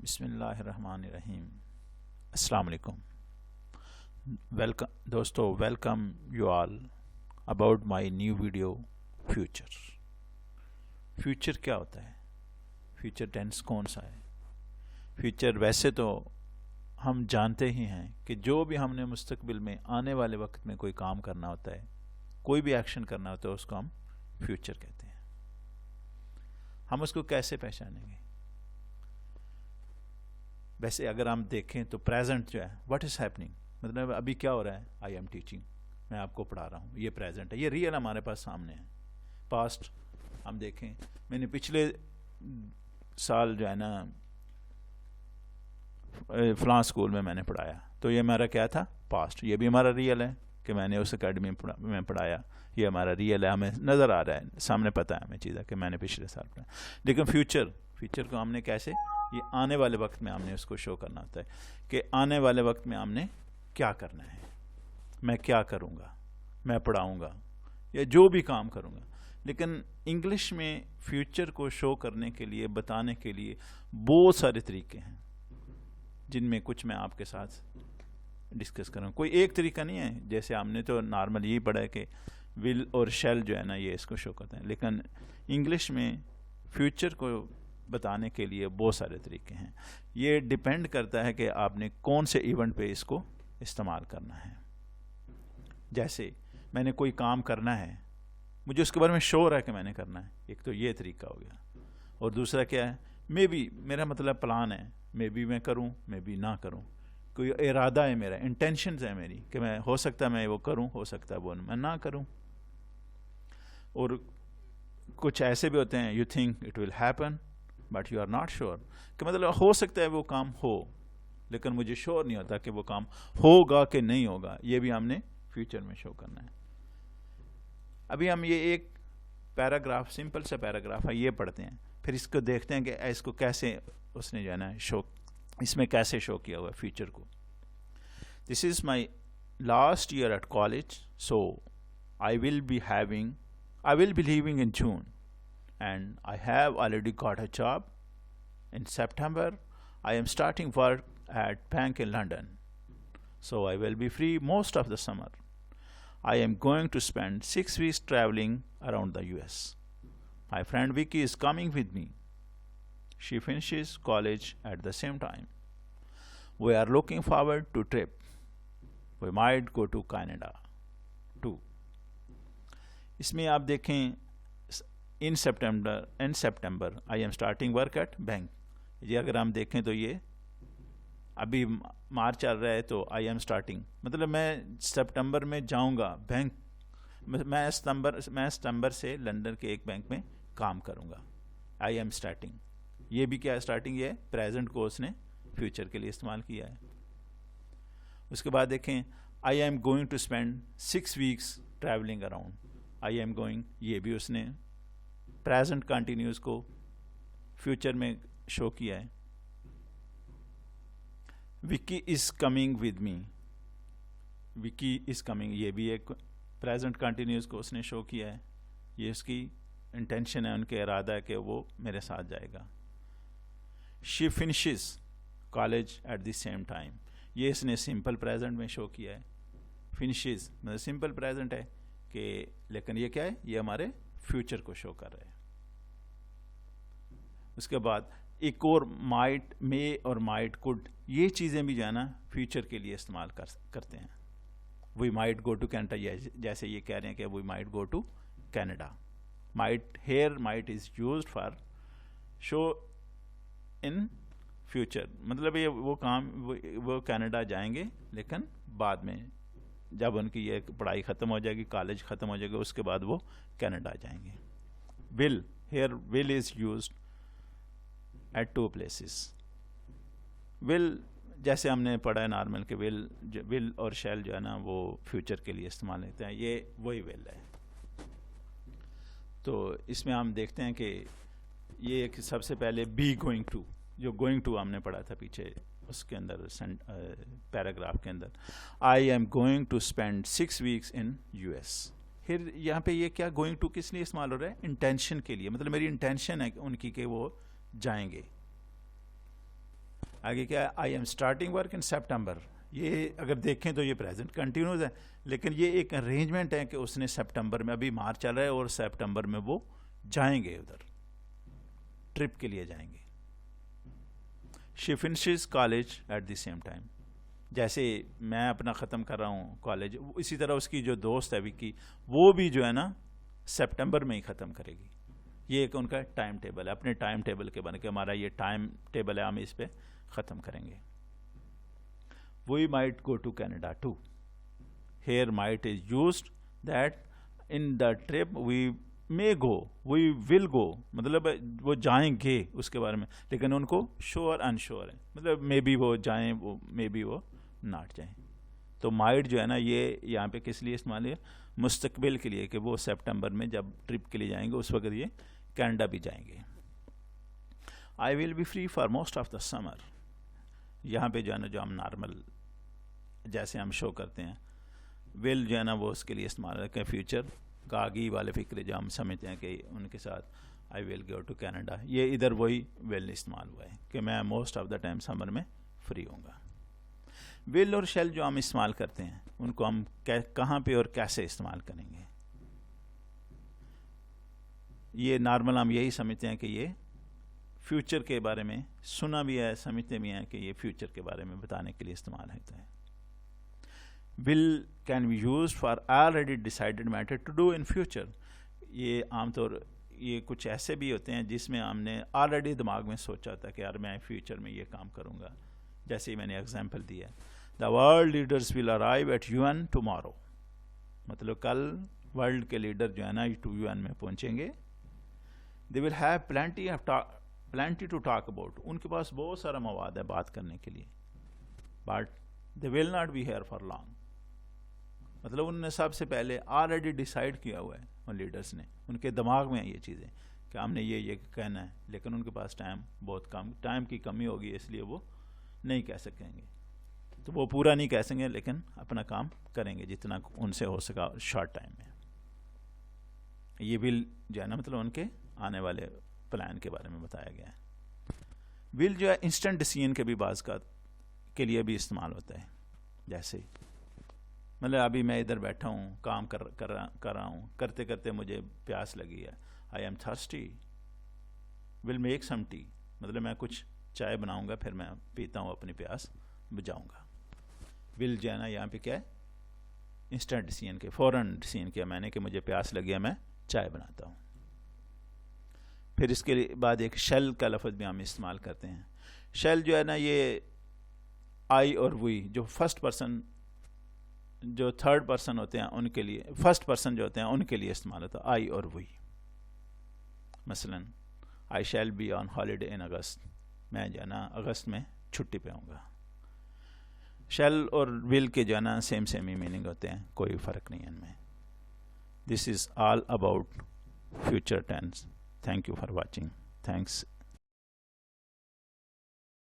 بسم اللہ الرحمن الرحیم. السلام علیکم. ویلکم دوستو, welcome you all about my new video future. Future کیا ہوتا ہے؟ فیوچر ٹینس کون سا ہے؟ فیوچر ویسے تو ہم جانتے ہی ہیں کہ جو بھی ہم نے مستقبل میں آنے والے وقت میں کوئی کام کرنا ہوتا ہے, کوئی بھی ایکشن کرنا ہوتا ہے, اس کو ہم فیوچر کہتے ہیں. ہم اس کو کیسے پہچانیں گے؟ ویسے اگر ہم دیکھیں تو پریزنٹ جو ہے, واٹ از ہیپننگ, مطلب ابھی کیا ہو رہا ہے؟ آئی ایم ٹیچنگ, میں آپ کو پڑھا رہا ہوں, یہ پریزنٹ ہے, یہ ریئل ہمارے پاس سامنے ہے. پاسٹ ہم دیکھیں, میں نے پچھلے سال جو ہے نا فلاں اسکول میں نے پڑھایا, تو یہ ہمارا کیا تھا؟ پاسٹ. یہ بھی ہمارا ریئل ہے کہ میں نے اس اکیڈمی میں پڑھایا, یہ ہمارا ریئل ہے, ہمیں نظر آ رہا ہے, سامنے پتہ ہے ہمیں چیز ہے کہ میں نے پچھلے سال پڑھایا. لیکن فیوچر کو ہم نے کیسے, یہ آنے والے وقت میں ہم نے اس کو شو کرنا ہوتا ہے کہ آنے والے وقت میں ہم نے کیا کرنا ہے, میں کیا کروں گا, میں پڑھاؤں گا یا جو بھی کام کروں گا. لیکن انگلش میں فیوچر کو شو کرنے کے لیے, بتانے کے لیے بہت سارے طریقے ہیں, جن میں کچھ میں آپ کے ساتھ ڈسکس کروں. کوئی ایک طریقہ نہیں ہے, جیسے ہم نے تو نارمل یہی پڑھا ہے کہ ول اور شیل جو ہے نا یہ اس کو شو کرتے ہیں. لیکن انگلش میں فیوچر کو بتانے کے لیے بہت سارے طریقے ہیں. یہ ڈیپینڈ کرتا ہے کہ آپ نے کون سے ایونٹ پہ اس کو استعمال کرنا ہے. جیسے میں نے کوئی کام کرنا ہے, مجھے اس کے بارے میں شور ہے کہ میں نے کرنا ہے, ایک تو یہ طریقہ ہو گیا. اور دوسرا کیا ہے, مے بی, میرا مطلب پلان ہے, مے بی میں کروں, مے بی نہ کروں, کوئی ارادہ ہے میرا, انٹینشنز ہے میری کہ میں, ہو سکتا ہے میں وہ کروں, ہو سکتا ہے وہ میں نہ کروں. اور کچھ ایسے بھی ہوتے ہیں, you think it will happen but you are not sure, کہ مطلب ہو سکتا ہے وہ کام ہو لیکن مجھے شیور نہیں ہوتا کہ وہ کام ہوگا کہ نہیں ہوگا. یہ بھی ہم نے فیوچر میں شو کرنا ہے. ابھی ہم یہ ایک پیراگراف, سمپل سا پیراگراف ہے, یہ پڑھتے ہیں, پھر اس کو دیکھتے ہیں کہ اس کو کیسے اس نے جو ہے نا شو, اس میں کیسے شو کیا ہوا ہے فیوچر کو. This is my last year at college, so I will be leaving in June, and I have already got a job. In September, I am starting work at bank in London, so I will be free most of the summer. I am going to spend 6 weeks traveling around the US. My friend Vicky is coming with me. She finishes college at the same time. We are looking forward to trip. We might go to Canada too. اس میں آپ دیکھیں, in September I am starting work at bank. یہ اگر ہم دیکھیں تو یہ ابھی مارچ چل رہا ہے, تو آئی ایم اسٹارٹنگ مطلب میں سپٹمبر میں جاؤں گا بینک, میں ستمبر سے لندن کے ایک بینک میں کام کروں گا. آئی ایم اسٹارٹنگ, یہ بھی کیا ہے, اسٹارٹنگ یہ ہے, پریزنٹ کو اس نے فیوچر کے لیے استعمال کیا ہے. اس کے بعد دیکھیں, I am going to spend 6 weeks travelling around. I am going, یہ بھی اس نے پریزنٹ کنٹینیوس کو فیوچر میں شو کیا ہے. Vicky is coming with me, Vicky is coming, یہ بھی ایک پریزنٹ کنٹینیوس کو اس نے شو کیا ہے. یہ اس کی انٹینشن ہے, ان کے ارادہ ہے کہ وہ میرے ساتھ جائے گا. She finishes college at the same time, یہ اس نے سمپل پریزنٹ میں شو کیا ہے. فنشز مطلب سمپل پریزنٹ ہے کہ, لیکن یہ کیا ہے, یہ ہمارے فیوچر کو شو کر رہے ہیں. اس کے بعد ایک اور, مائٹ, مے اور مائٹ, کوڈ, یہ چیزیں بھی جو ہے نا فیوچر کے لیے استعمال کرتے ہیں. We might go to Canada, جیسے یہ کہہ رہے ہیں کہ we might go to Canada. Might, here might is used for show in future, مطلب یہ وہ کام, وہ کینیڈا جائیں گے لیکن بعد میں, جب ان کی یہ پڑھائی ختم ہو جائے گی, کالج ختم ہو جائے گا, اس کے بعد وہ کینیڈا جائیں گے. Will, here will is used at 2 places. Will جیسے ہم نے پڑھا ہے نارمل کہ ول اور شیل جو ہے نا وہ فیوچر کے لیے استعمال ہوتے ہیں, یہ وہی ول ہے. تو اس میں ہم دیکھتے ہیں کہ یہ ایک سب سے پہلے بی گوئنگ ٹو, جو گوئنگ ٹو ہم نے پڑھا تھا پیچھے اس کے اندر پیراگراف کے اندر, I am going to spend 6 weeks in US. پھر یہاں پہ یہ کیا, گوئنگ ٹو کس لیے استعمال ہو رہا ہے, انٹینشن کے لیے, مطلب میری انٹینشن ہے ان کی کہ وہ جائیں گے. آگے کیا ہے, آئی am starting work in September. یہ اگر دیکھیں تو یہ پریزنٹ کنٹینیوز ہے, لیکن یہ ایک ارینجمنٹ ہے کہ اس نے سپٹمبر میں, ابھی مارچ چل رہا ہے اور سپٹمبر میں وہ جائیں گے ادھر, ٹرپ کے لیے جائیں گے. She finishes college at the same time. جیسے میں اپنا ختم کر رہا ہوں کالج, اسی طرح اس کی جو دوست ہے وکی, وہ بھی جو ہے نا سپٹمبر میں ہی ختم کرے گی. یہ ایک ان کا ٹائم ٹیبل ہے, اپنے ٹائم ٹیبل کے بن کے ہمارا یہ ٹائم ٹیبل ہے, ہم اس پہ ختم کریں گے. We might go to Canada too. Here might is used that in the trip we may go, we will go, مطلب وہ جائیں گے اس کے بارے میں, لیکن ان کو شور انشور ہے, مطلب مے بی وہ جائیں, وہ مے بی وہ ناٹ جائیں. تو مائٹ جو ہے نا یہ یہاں پہ کس لیے استعمال ہے, مستقبل کے لیے, کہ وہ سپٹمبر میں جب ٹرپ کے لیے جائیں گے اس وقت یہ کینیڈا بھی جائیں گے. I will be free for most of the summer. یہاں پہ جو ہے نا جو ہم نارمل جیسے ہم شو کرتے ہیں, ول جو ہے نا وہ اس کے لیے استعمال ہے کہ فیوچر کا آگی والے فکرے جو ہم سمجھتے ہیں کہ ان کے ساتھ آئی ول گو ٹو کینیڈا, یہ ادھر وہی ول استعمال ہوا ہے کہ میں موسٹ آف دا ٹائم سمر میں فری ہوں گا. ول اور شیل جو ہم استعمال کرتے ہیں ان کو ہم کہاں پہ اور کیسے استعمال کریں گے, یہ نارمل ہم یہی سمجھتے ہیں کہ یہ فیوچر کے بارے میں سنا بھی ہے, سمجھتے بھی ہیں کہ یہ فیوچر کے بارے میں بتانے کے لیے استعمال ہوتا ہے. will can be used for already decided matter to do in future. یہ عام طور یہ کچھ ایسے بھی ہوتے ہیں جس میں ہم نے آلریڈی دماغ میں سوچا تھا کہ یار میں فیوچر میں یہ کام کروں گا, جیسے ہی میں نے ایگزامپل دیا, the world leaders will arrive at UN tomorrow. مطلب کل ورلڈ کے لیڈر جو ہے نا UN میں پہنچیں گے. they will have plenty to talk about. ان کے پاس بہت سارا مواد ہے بات کرنے کے لیے, but they will not be here for long. مطلب انہوں نے سب سے پہلے آلریڈی ڈیسائیڈ کیا ہوا ہے, ان لیڈرز نے, ان کے دماغ میں یہ چیزیں کہ ہم نے یہ کہنا ہے, لیکن ان کے پاس ٹائم بہت کم, ٹائم کی کمی ہوگی, اس لیے وہ نہیں کہہ سکیں گے. تو وہ پورا نہیں کہہ سکیں گے, لیکن اپنا کام کریں گے جتنا ان سے ہو سکا شارٹ ٹائم میں. یہ ول جو ہے نا مطلب ان کے آنے والے پلان کے بارے میں بتایا گیا ہے. ول جو ہے انسٹنٹ ڈیسیژن کے بھی بعض کا کے لیے بھی استعمال ہوتا ہے. جیسے مطلب ابھی میں ادھر بیٹھا ہوں, کام کر رہا ہوں, کرتے کرتے مجھے پیاس لگی ہے, I am thirsty, will make some T, مطلب میں کچھ چائے بناؤں گا, پھر میں پیتا ہوں, اپنی پیاس بجاؤں گا. ول جو ہے نا یہاں پہ کیا ہے, انسٹنٹ ڈیسیژن کے, فوراً ڈیسیژن کیا میں نے کہ مجھے پیاس لگی ہے, میں چائے بناتا ہوں. پھر اس کے بعد ایک شیل کا لفظ بھی ہم استعمال کرتے ہیں. شیل جو ہے نا یہ آئی اور وی, جو فرسٹ پرسن جو تھرڈ پرسن ہوتے ہیں ان کے لیے, فرسٹ پرسن جو ہوتے ہیں ان کے لیے استعمال ہوتا ہے آئی اور وی. مثلا I shall be on holiday in August, میں جو ہے نا اگست میں چھٹی پہ ہوں گا. شیل اور ول کے جو ہے نا سیم ہی میننگ ہوتے ہیں, کوئی فرق نہیں ہے ان میں. This is all about future tense. Thank you for watching. Thanks.